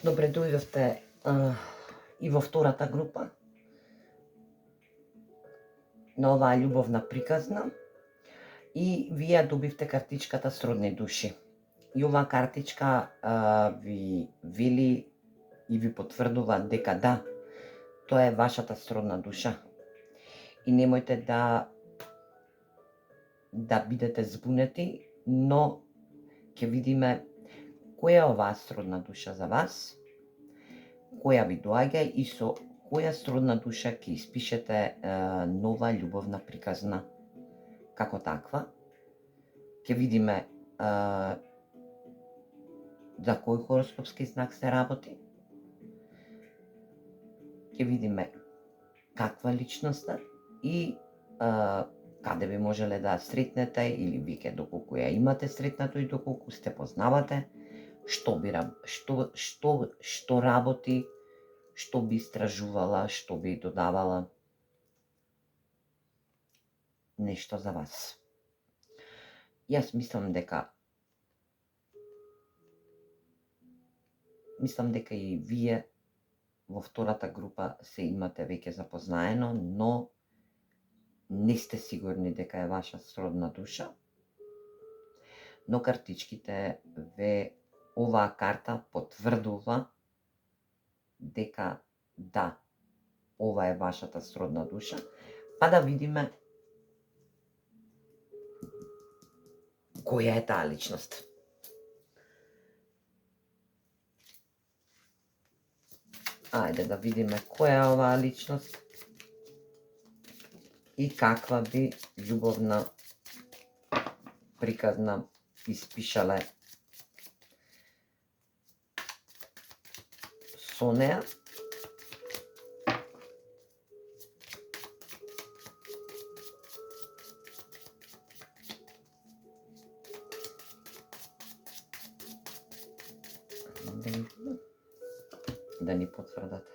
Добре дојдовте и во втората група на оваа љубовна приказна и вие добивте картичката Сродни души. И оваа картичка ви вели и ви потврдува дека да, тоа е вашата сродна душа. И немојте да бидете збунети, но ќе видиме која е оваа сродна душа за вас, која ви доаѓа и со која сродна душа ќе испишете нова љубовна приказна. Како таква, ќе видиме за кој хороскопски знак се работи, ќе видиме каква личност и каде би можеле да сретнете или веќе доколку ја имате сретнато и доколку сте познавате, што работи, што би истражувала, што би додавала, нешто за вас. Јас мислам дека и вие во втората група се имате веќе запознаено, но не сте сигурни дека е ваша сродна душа. Но картичките оваа карта потврдува дека да, ова е вашата сродна душа. Па да видиме која е таа личност. Ајде да видиме која е оваа личност и каква би љубовна приказна испишале со неа. Да ни потврдат.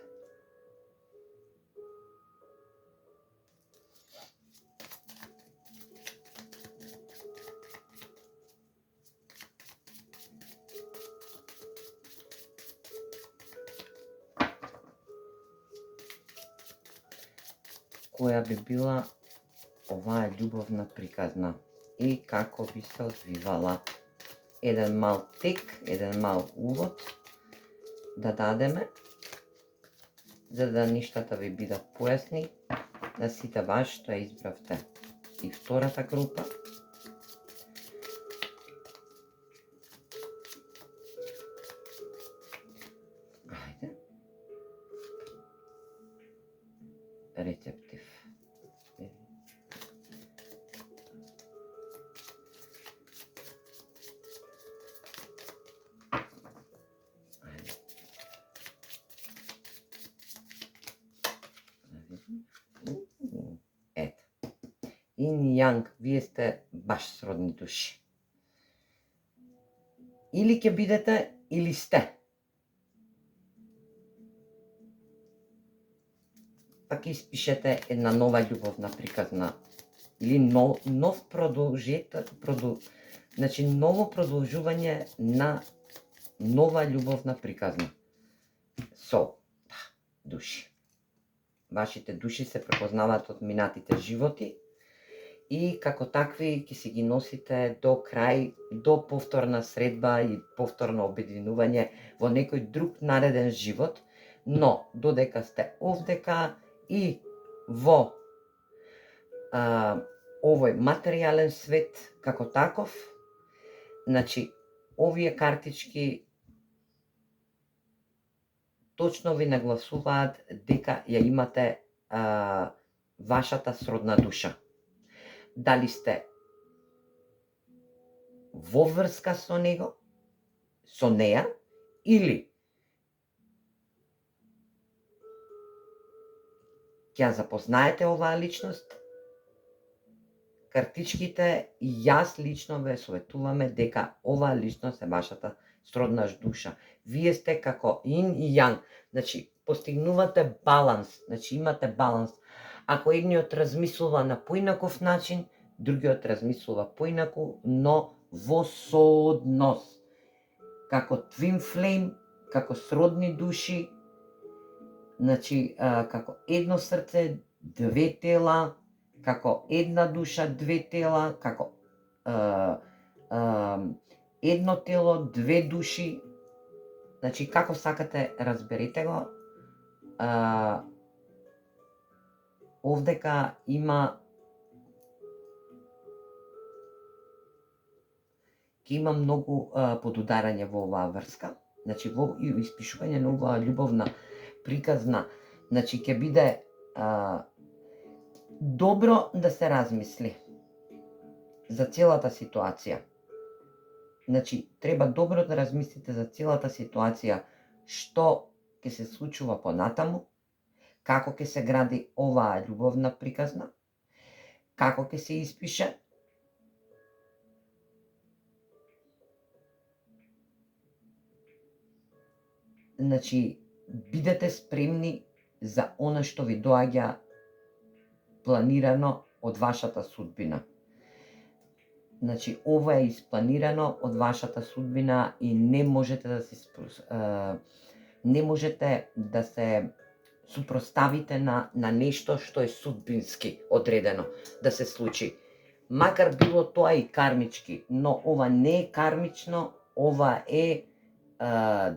Која би била оваа љубовна приказна и како би се одвивала. Еден мал тек, еден мал увод да дадеме, за да нештата ви бидат појасни, да сите вас што ја избравте и втората група. Ајде. Рецептив. Ето. Ин и јанг, вие сте баш сродни души. Или ќе бидете, или сте. Па ќе испишете една нова љубовна приказна или нов значи ново продолжување на нова љубовна приказна со души. Вашите души се препознаваат од минатите животи и како такви ќе си ги носите до крај, до повторна средба и повторно обединување во некој друг нареден живот, но додека сте овдека и во овој материјален свет како таков, значи овие картички точно ви нагласуваат дека ја имате вашата сродна душа. Дали сте во врска со него, со неа, или ќе ја запознаете оваа личност. Картичките и јас лично ве советуваме дека оваа личност е вашата сродна душа. Вие сте како ин и јанг, значи постигнувате баланс, значи имате баланс. Ако едниот размислува на поинаков начин, другиот размислува поинаку, но во сооднос. Како twin flame како сродни души, значи како едно срце, две тела, како една душа, две тела, како едно тело, две души, значи како сакате разберете го. Овдека има многу подударање во оваа врска, значи во испишување на оваа љубовна приказна, значи ќе биде добро да се размисли за целата ситуација. Значи, треба добро да размислите за целата ситуација, што ќе се случува понатаму, како ќе се гради оваа љубовна приказна, како ќе се испише. Значи, бидете спремни за она што ви доаѓа планирано од вашата судбина. Значи, ова е испланирано од вашата судбина и не можете да се супроставите на нешто што е судбински одредено да се случи. Макар било тоа и кармички, но ова не е кармично, ова е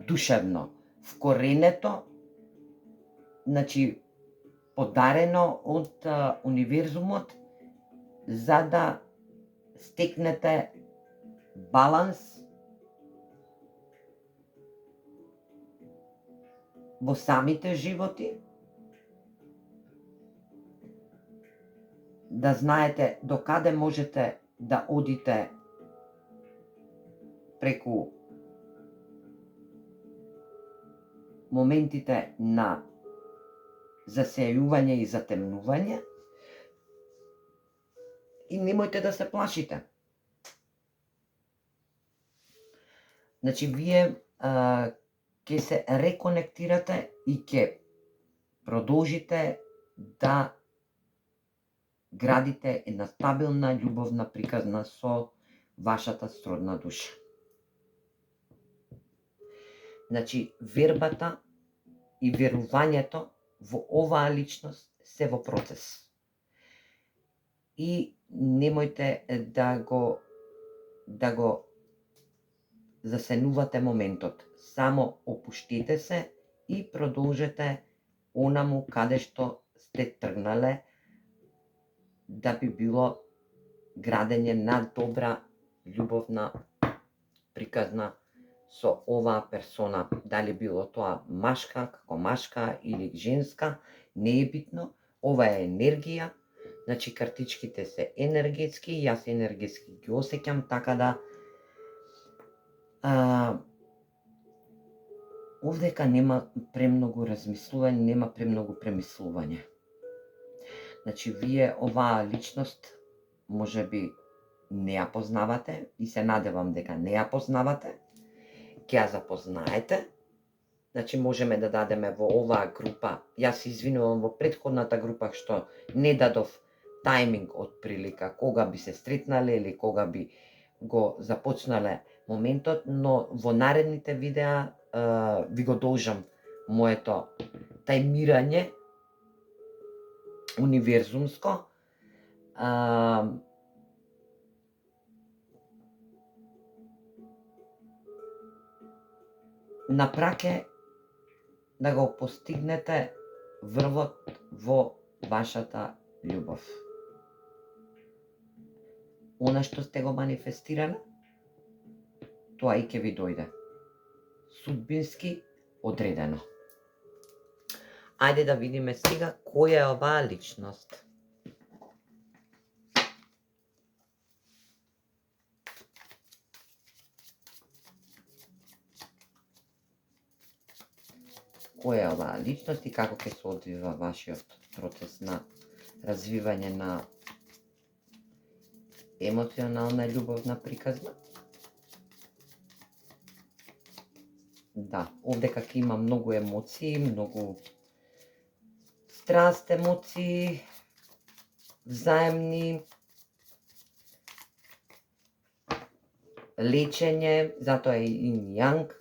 душевно, вкоренето, значи подарено од универзумот за да стекнете баланс во самите животи, да знаете докаде можете да одите преку моментите на засејување и затемнување, и немојте да се плашите. Значи, вие ќе се реконектирате и ќе продолжите да градите една стабилна љубовна приказна со вашата сродна душа. Значи, вербата и верувањето во оваа личност се во процес. И немојте да го засенувате моментот. Само опуштите се и продолжете онаму каде што сте тргнале, да би било градење на добра љубовна приказна со оваа персона, дали било тоа машка, како машка или женска, не е битно, ова е енергија, значи картичките се енергетски, јас енергетски ги осеќам, така да овдека нема премногу размислување, нема премногу премислување. Значи, вие оваа личност може би не ја познавате и се надевам дека не ја познавате, ќе ја запознаете. Значи, можеме да дадеме во оваа група, јас се извинувам во претходната група што не дадов тајминг од прилика, кога би се сретнале или кога би го започнале моментот, но во наредните видеа ви го должам моето тајмирање универзумско. На праке да го постигнете врвот во вашата љубов. Она што сте го манифестирале, тоа и ќе ви дојде. Судбински одредено. Ајде да видиме сега која е оваа личност. Која е оваа личност и како ќе се одвива вашиот процес на развивање на емоционална љубовна приказна. Да, овдека ќе има многу емоции, многу страст, емоции, взаемни, лечење, затоа е инь јанг.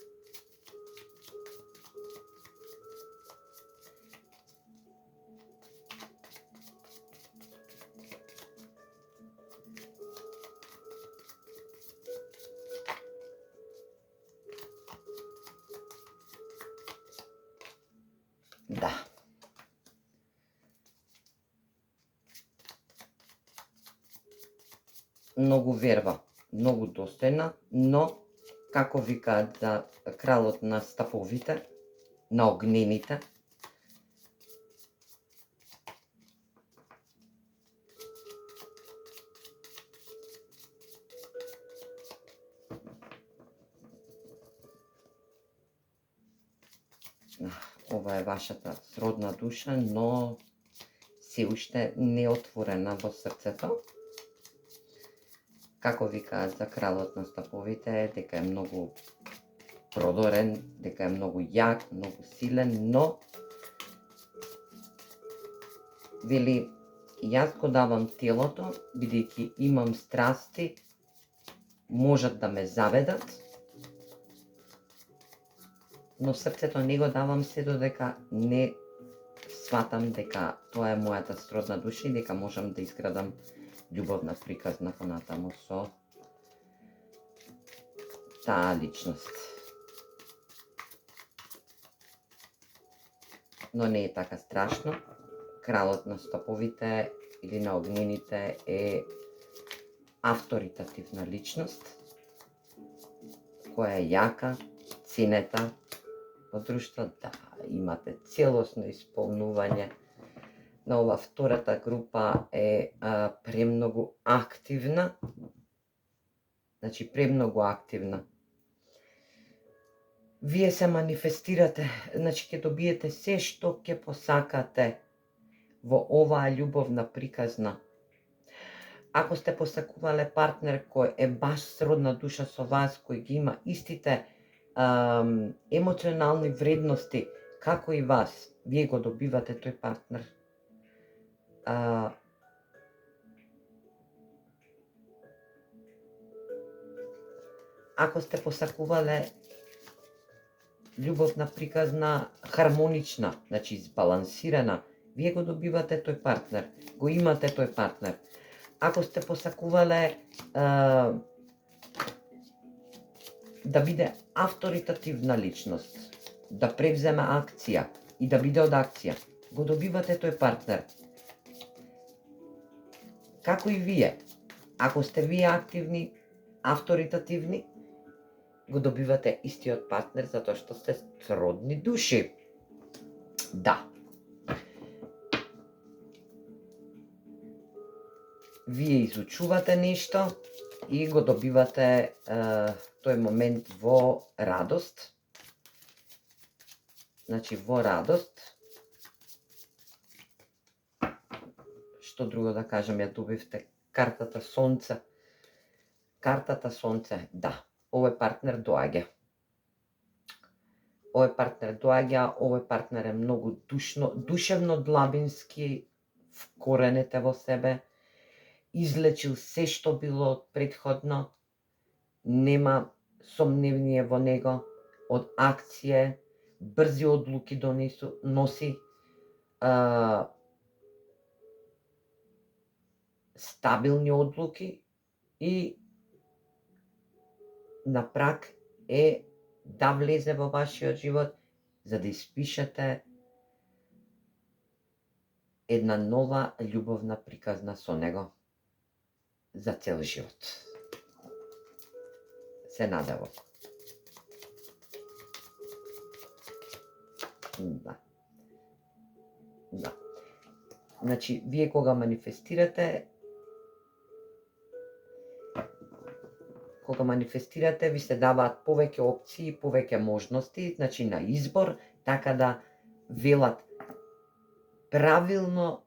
Да. Многу верба, многу достојна, но, како викаат за кралот на стаповите, на огнените, ова е вашата сродна душа, но се уште неотворена во срцето. Како викаат за кралот на стаповите, дека е многу продорен, дека е многу јак, многу силен, но вели, јас го давам телото, бидејќи имам страсти, можат да ме заведат, но срцето не го давам се додека не сватам дека тоа е мојата сродна душа и дека можам да изградам љубовна приказна понатаму со таа личност. Но не е така страшно. Кралот на стаповите или на огнените е авторитативна личност, која е јака, ценета во друштво. Да, имате целосно исполнување на ова втората група е премногу активна. Значи, премногу активна. Вие се манифестирате, значи ќе добиете се што ќе посакате во оваа љубовна приказна. Ако сте посакувале партнер кој е баш сродна душа со вас, кој ги има истите емоционални вредности како и вас, вие го добивате тој партнер. Ако сте посакувале љубовна приказна хармонична, значи збалансирана, вие го добивате тој партнер, го имате тој партнер. Ако сте посакувале да биде авторитативна личност, да превземе акција и да биде од акција, го добивате тој партнер. Како и вие, ако сте вие активни, авторитативни, го добивате истиот партнер затоа што сте сродни души. Да. Вие изучувате нешто и го добивате тој момент во радост. Значи, во радост. Што друго да кажам, ја добивте картата Сонце. Картата Сонце, да. Овој партнер доаѓа. Овој партнер доаѓа, овој партнер е многу душевно длабински вкоренете во себе, излечил се што било од претходно, нема сомневние во него, од акcije, брзи одлуки носи, стабилни одлуки и на прак е да влезе во вашиот живот за да испишете една нова љубовна приказна со него за цел живот. Се надевам. Да. Да. Значи, вие кога манифестирате, ви се даваат повеќе опции, повеќе можности, значи на избор, така да велат правилно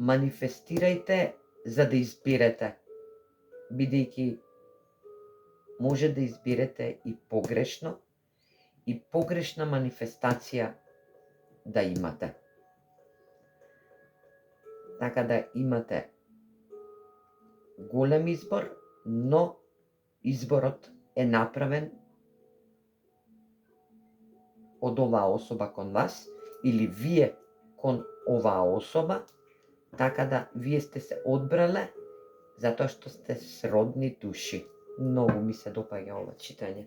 манифестирајте за да изберете, бидејќи може да изберете и погрешно, и погрешна манифестација да имате. Така да имате голем избор, но изборот е направен од оваа особа кон вас или вие кон оваа особа, така да вие сте се одбрале затоа што сте сродни души. Многу ми се допаѓа ова читање.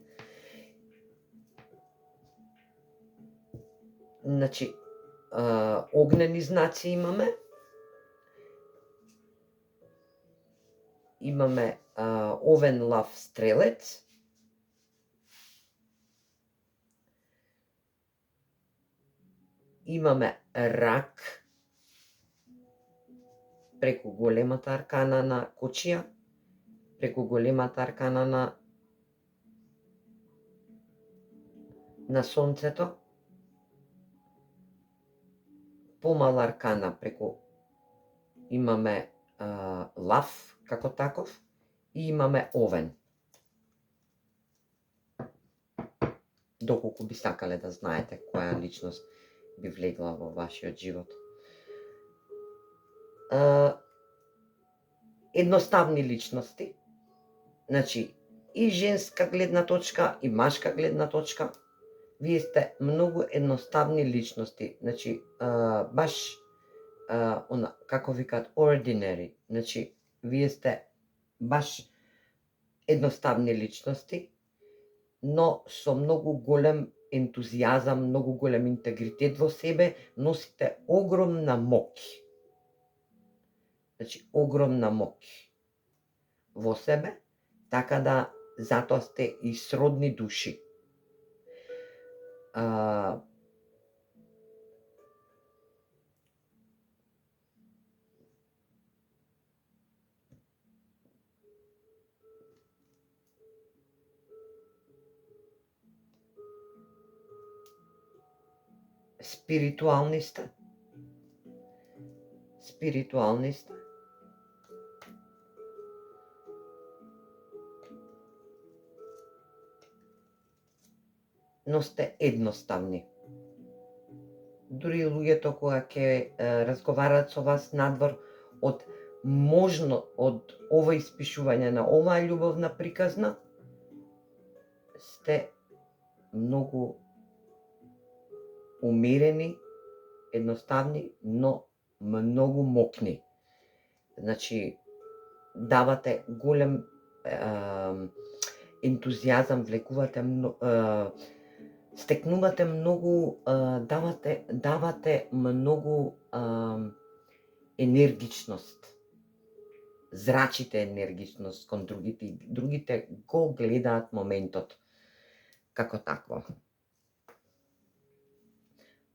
Значи, огнени знаци имаме. Имаме овен, лав, стрелец. Имаме рак преку големата аркана на Кочија, преку големата аркана на Сонцето, помала аркана преку имаме лав како таков и имаме овен. Доколку би сакале да знаете која личност би влегла во вашиот живот. Едноставни личности, значи и женска гледна точка и машка гледна точка. Вие сте многу едноставни личности, значи баш како викаат ordinary, значи вие сте баш едноставни личности, но со многу голем ентузијазам, многу голем интегритет во себе, носите огромна моќ. Значи, огромна моќ во себе, така да затоа сте и сродни души. Спиритуални сте. Но сте едноставни. Дури луѓето кога ќе разговараат со вас надвор од ова испишување на оваа љубовна приказна, сте многу умерени, едноставни, но многу мокни. Значи, давате голем ентузијазам, влегувате, стекнувате многу, давате многу енергичност. Зрачите енергичност кон другите, другите го гледаат моментот како такво.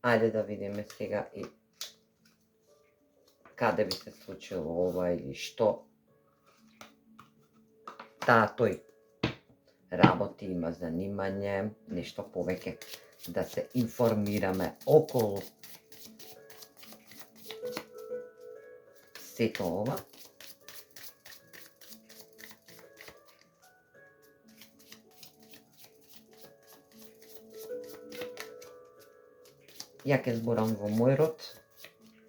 Ајде да видиме сега и каде би се случило ова или што. Тој работи, има занимање, нешто повеќе да се информираме околу сето ова. Ја ќе зборам во мој род,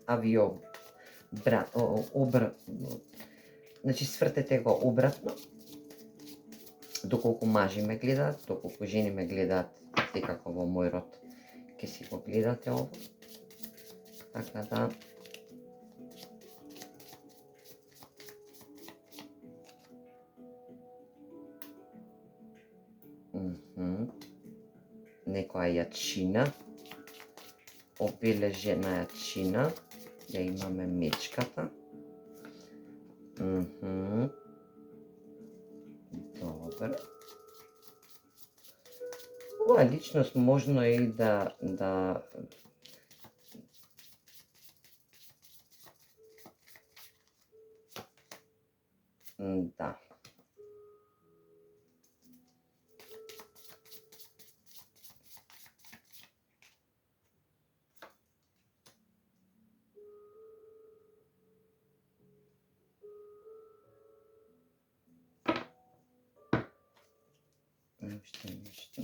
а ви значи свртете го обратно. Доколку мажи ме гледаат, доколку жени ме гледаат, секако во мој род ќе си го гледате ово. Така да некоја јачина, обележена јачина, ја имаме мечката. Добро. Ова личност можно и да да уште нешто.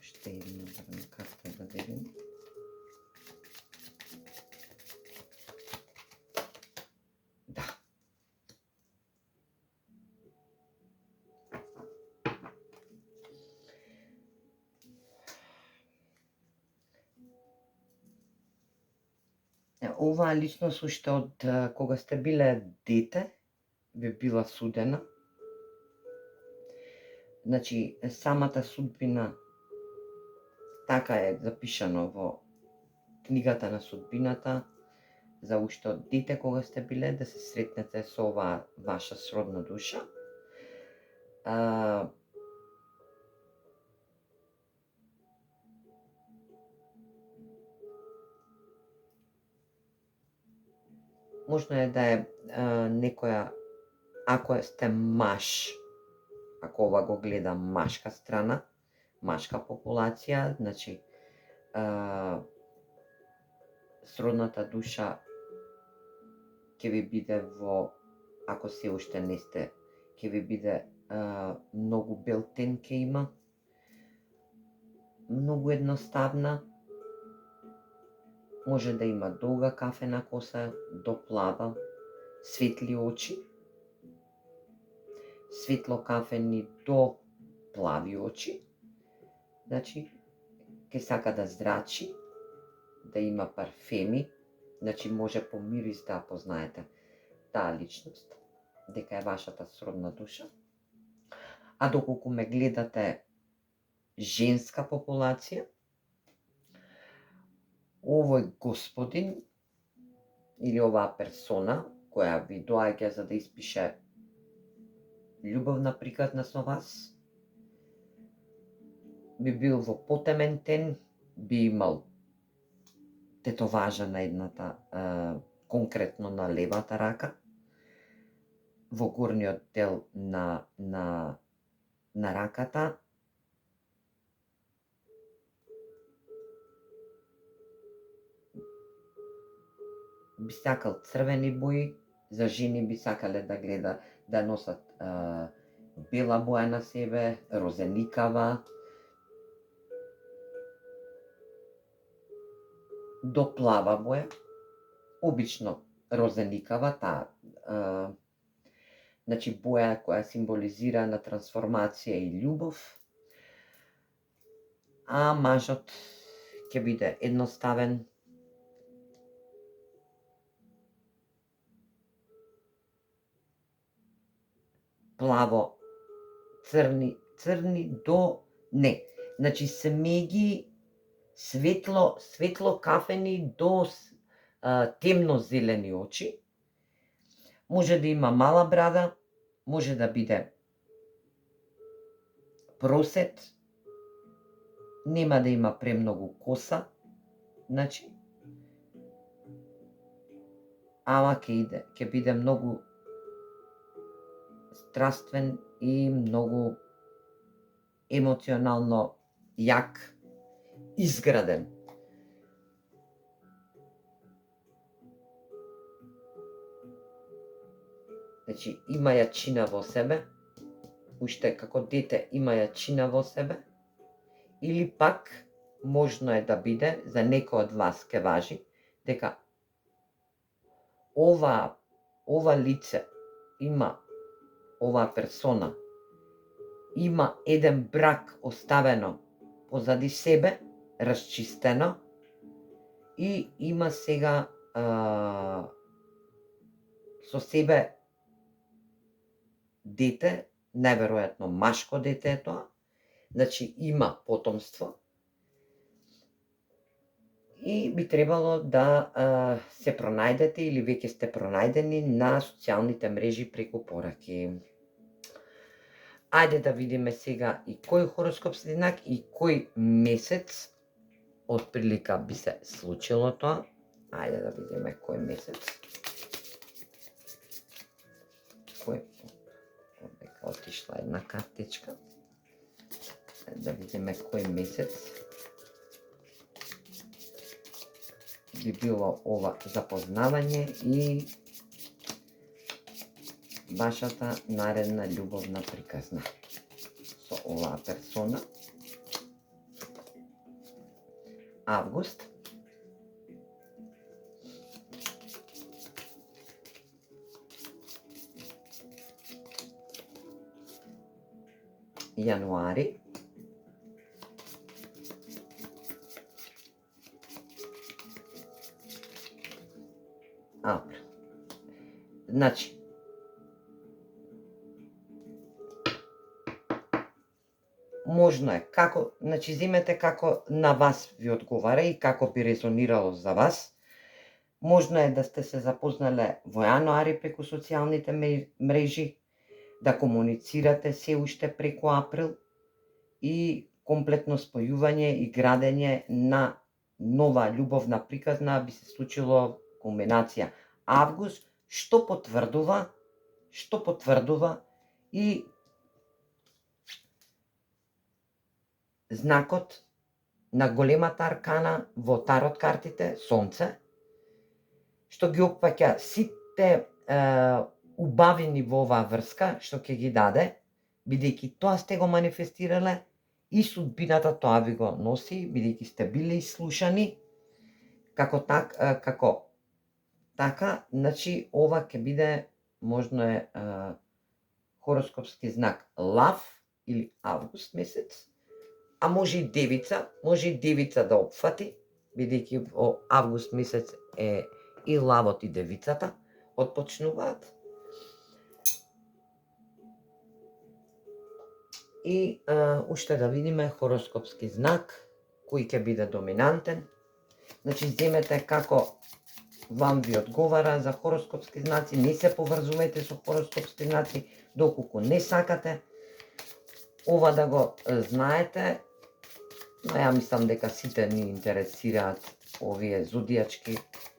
Уште една карта да видим. Да. Оваа личност уште од кога сте биле дете, би била судена. Значи, самата судбина така е запишано во книгата на судбината, за уште од дете кога сте биле, да се сретнете со оваа ваша сродна душа. Можно е да е некоја, ако сте маж, ако ова го гледа машка страна, машка популација, значи сродната душа ќе ви биде во, ако се уште не сте, ќе ви биде многу белтен ќе има, многу едноставна, може да има долга кафена коса, до плава, светли очи, светло кафени до плави очи, значи ќе сака да зрачи, да има парфеми, значи може по мирис да познаете таа личност, дека е вашата сродна душа. А доколку ме гледате женска популација, овој господин или оваа персона која ви доаѓа за да испише љубовна приказна со вас, би бил во потемен тен, би имал тетоважа на едната, конкретно на левата рака, во горниот дел на раката, би сакал црвени бои, за жени би сакале да гледа, да носат бела боја на себе, розеникава, до плава боја, обично розеникава, таа значи боја која символизира на трансформација и љубов, а мажот ќе биде едноставен, плаво, црни до не, значи смеги, светло кафени до темно зелени очи, може да има мала брада, може да биде просет, нема да има премногу коса, значи, ама ќе биде многу страствен и многу емоционално јак, изграден. Значи, има јачина во себе, уште како дете има јачина во себе, или пак можно е да биде, за некој од вас ке важи, дека ова лице има, оваа персона има еден брак оставено позади себе, расчистено, и има сега со себе дете, најверојатно машко дете е тоа, значи има потомство, и би требало да се пронајдете или веќе сте пронајдени на социјалните мрежи преку пораки. Ајде да видиме сега и кој хороскопски знак и кој месец од прилика би се случило тоа. Ајде да видиме кој месец. Дека отишла една картичка. Да видиме кој месец би било ова запознавање и вашата наредна љубовна приказна со оваа персона. Август. Јануари. Април. Значи, Можно е, како, значи земете како на вас ви одговара и како би резонирало за вас. Можно е да сте се запознале во јануари преку социјалните мрежи, да комуницирате се уште преку април и комплетно спојување и градење на нова љубовна приказна би се случило кулминација август, што потврдува и знакот на големата аркана во тарот картите, Сонце, што ги опфаќа сите убавини во оваа врска, што ќе ги даде, бидејќи тоа сте го манифестирале и судбината тоа ви го носи, бидејќи сте биле ислушани, така, значи ова ќе биде, можно е хороскопски знак Лав или август месец, а може и девица да опфати, бидејќи во август месец е и лавот и девицата отпочнуваат. И уште да видиме хороскопски знак, кој ќе биде доминантен. Значи, земете како вам ви одговара за хороскопски знаци, не се поврзувајте со хороскопски знаци, доколку не сакате. Ова да го знаете, но ја мислам дека сите ни интересираат овие зодијачки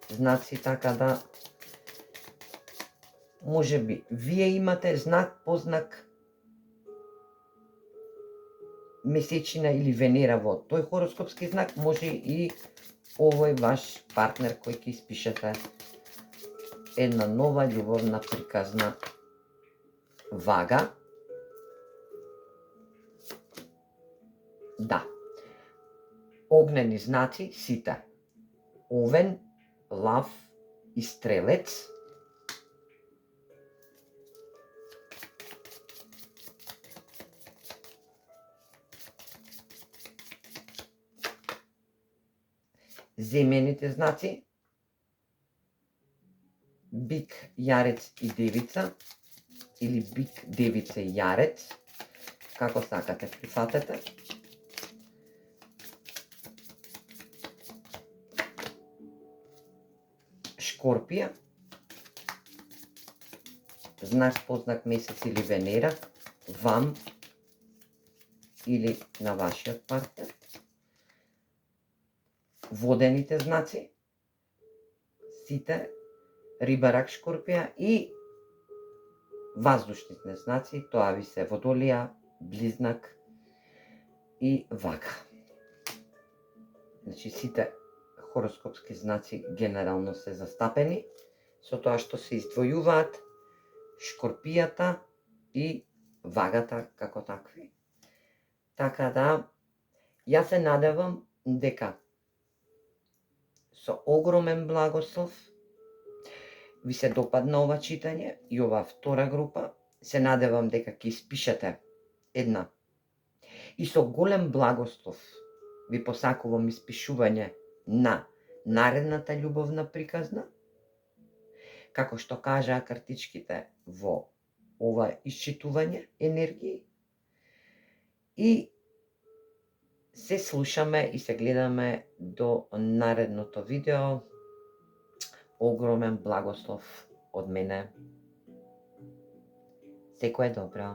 знаци, така да можеби вие имате знак, познак, месечина или Венера во тој хороскопски знак, може и овој ваш партнер кој ќе испишете една нова љубовна приказна. Вага. Да. Огнени знаци сите. Овен, Лав и Стрелец. Земените знаци, Бик, Јарец и Девица, или Бик, Девица и Јарец, како сакате прифатете. Шкорпија, знак, познак, месец или Венера, вам или на вашиот партнер. Водените знаци, сите, Риба, Рак, Шкорпија и воздушните знаци, тоа ви се Водолија, Близнак и Вага. Значи сите хороскопски знаци генерално се застапени, со тоа што се издвојуваат Шкорпијата и Вагата како такви. Така да, ја се надевам дека со огромен благослов ви се допадна ова читање и ова втора група. Се надевам дека ќе испишете една. И со голем благослов ви посакувам испишување на наредната љубовна приказна, како што кажаа картичките во ова исчитување енергии. И се слушаме и се гледаме до наредното видео. Огромен благослов од мене. Секое добро.